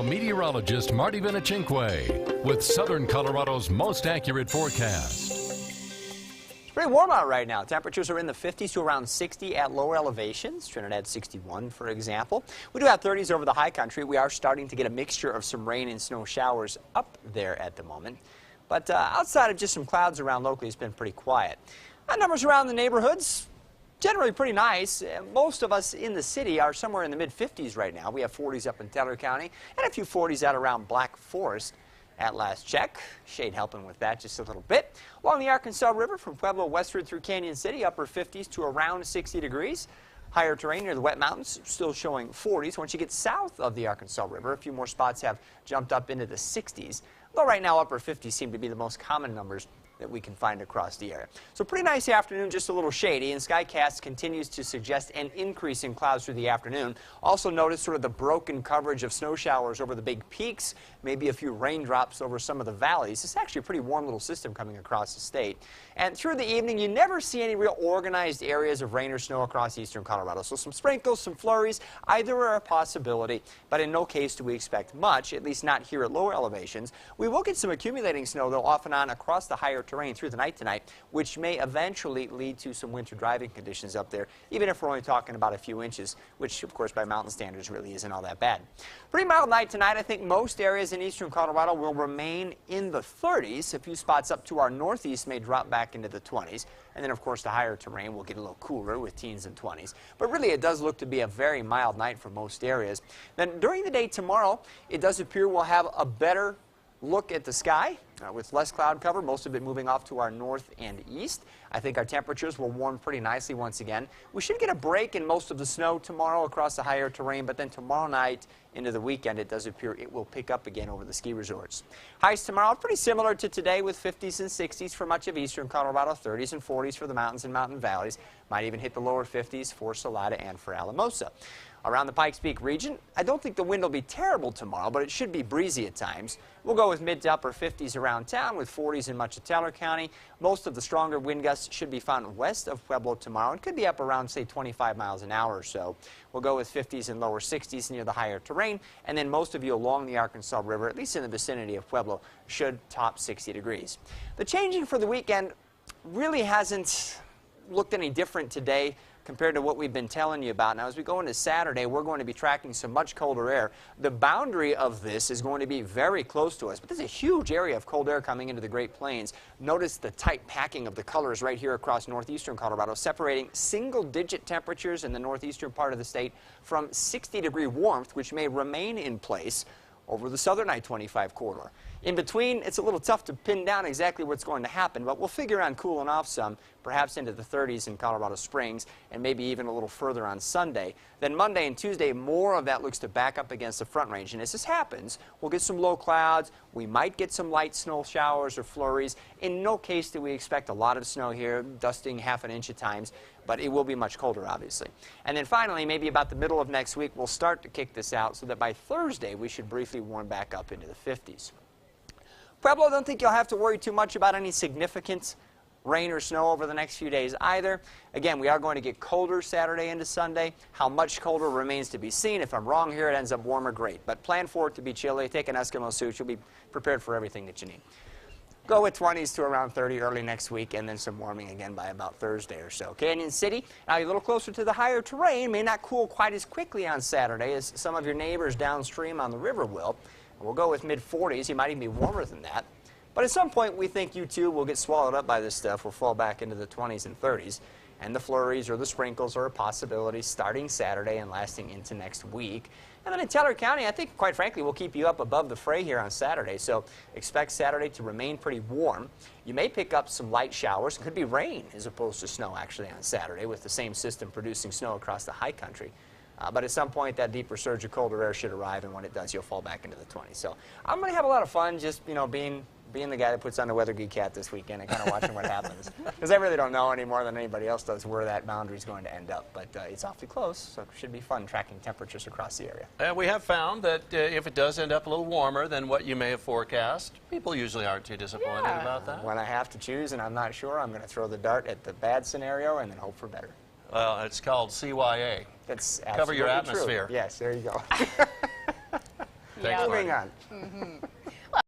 Meteorologist Marty with Southern Colorado's most accurate forecast. It's pretty warm out right now. Temperatures are in the 50s to around 60 at lower elevations. Trinidad 61, for example. We do have 30s over the high country. We are starting to get a mixture of some rain and snow showers up there at the moment. But outside of just some clouds around locally, it's been pretty quiet. Numbers around the neighborhoods, generally pretty nice. Most of us in the city are somewhere in the mid-50s right now. We have 40s up in Teller County and a few 40s out around Black Forest at last check. Shade helping with that just a little bit. Along the Arkansas River from Pueblo westward through Canyon City, upper 50s to around 60 degrees. Higher terrain near the wet mountains still showing 40s. Once you get south of the Arkansas River, a few more spots have jumped up into the 60s. Though right now upper 50s seem to be the most common numbers that we can find across the area. So pretty nice afternoon, just a little shady, and Skycast continues to suggest an increase in clouds through the afternoon. Also notice sort of the broken coverage of snow showers over the big peaks, maybe a few raindrops over some of the valleys. It's actually a pretty warm little system coming across the state. And through the evening, you never see any real organized areas of rain or snow across eastern Colorado. So some sprinkles, some flurries, either are a possibility, but in no case do we expect much, at least not here at lower elevations. We will get some accumulating snow, though, off and on across the higher terrain through the night tonight, which may eventually lead to some winter driving conditions up there, even if we're only talking about a few inches, which, of course, by mountain standards really isn't all that bad. Pretty mild night tonight. I think most areas in eastern Colorado will remain in the 30s. A few spots up to our northeast may drop back into the 20s. And then, of course, the higher terrain will get a little cooler with teens and 20s. But really, it does look to be a very mild night for most areas. Then during the day tomorrow, it does appear we'll have a better look at the sky with less cloud cover, most of it moving off to our north and east. I think our temperatures will warm pretty nicely once again. We should get a break in most of the snow tomorrow across the higher terrain, but then tomorrow night into the weekend, it does appear it will pick up again over the ski resorts. Highs tomorrow pretty similar to today with 50s and 60s for much of eastern Colorado, 30s and 40s for the mountains and mountain valleys. Might even hit the lower 50s for Salida and for Alamosa. Around the Pikes Peak region, I don't think the wind will be terrible tomorrow, but it should be breezy at times. We'll go with mid to upper 50s around town with 40s in much of Teller County. Most of the stronger wind gusts should be found west of Pueblo tomorrow and could be up around, say, 25 miles an hour or so. We'll go with 50s and lower 60s near the higher terrain, and then most of you along the Arkansas River, at least in the vicinity of Pueblo, should top 60 degrees. The changing for the weekend really hasn't looked any different today compared to what we've been telling you about. Now, as we go into Saturday, we're going to be tracking some much colder air. The boundary of this is going to be very close to us, but there's a huge area of cold air coming into the Great Plains. Notice the tight packing of the colors right here across northeastern Colorado, separating single-digit temperatures in the northeastern part of the state from 60-degree warmth, which may remain in place over the southern I-25 corridor. In between, it's a little tough to pin down exactly what's going to happen, but we'll figure on cooling off some, perhaps into the 30s in Colorado Springs, and maybe even a little further on Sunday. Then Monday and Tuesday, more of that looks to back up against the front range. And as this happens, we'll get some low clouds. We might get some light snow showers or flurries. In no case do we expect a lot of snow here, dusting half an inch at times, but it will be much colder, obviously. And then finally, maybe about the middle of next week, we'll start to kick this out so that by Thursday, we should briefly warm back up into the 50s. Pueblo, I don't think you'll have to worry too much about any significant rain or snow over the next few days either. Again, we are going to get colder Saturday into Sunday. How much colder remains to be seen. If I'm wrong here, it ends up warmer, great. But plan for it to be chilly. Take an Eskimo suit. You'll be prepared for everything that you need. Go with 20s to around 30 early next week, and then some warming again by about Thursday or so. Canyon City, now you're a little closer to the higher terrain, may not cool quite as quickly on Saturday as some of your neighbors downstream on the river will. We'll go with mid-40s. You might even be warmer than that. But at some point, we think you too will get swallowed up by this stuff. We'll fall back into the 20s and 30s. And the flurries or the sprinkles are a possibility starting Saturday and lasting into next week. And then in Teller County, I think, quite frankly, we'll keep you up above the fray here on Saturday. So expect Saturday to remain pretty warm. You may pick up some light showers. It could be rain as opposed to snow, actually, on Saturday, with the same system producing snow across the high country. But at some point, that deeper surge of colder air should arrive, and when it does, you'll fall back into the 20s. So I'm going to have a lot of fun just, being the guy that puts on the Weather Geek hat this weekend and kind of watching what happens. Because I really don't know any more than anybody else does where that boundary is going to end up. But it's awfully close, so it should be fun tracking temperatures across the area. And we have found that if it does end up a little warmer than what you may have forecast, people usually aren't too disappointed about that. When I have to choose and I'm not sure, I'm going to throw the dart at the bad scenario and then hope for better. Well, it's called CYA. That's Cover your atmosphere. True. Yes, there you go. Thanks, Moving Marty. on.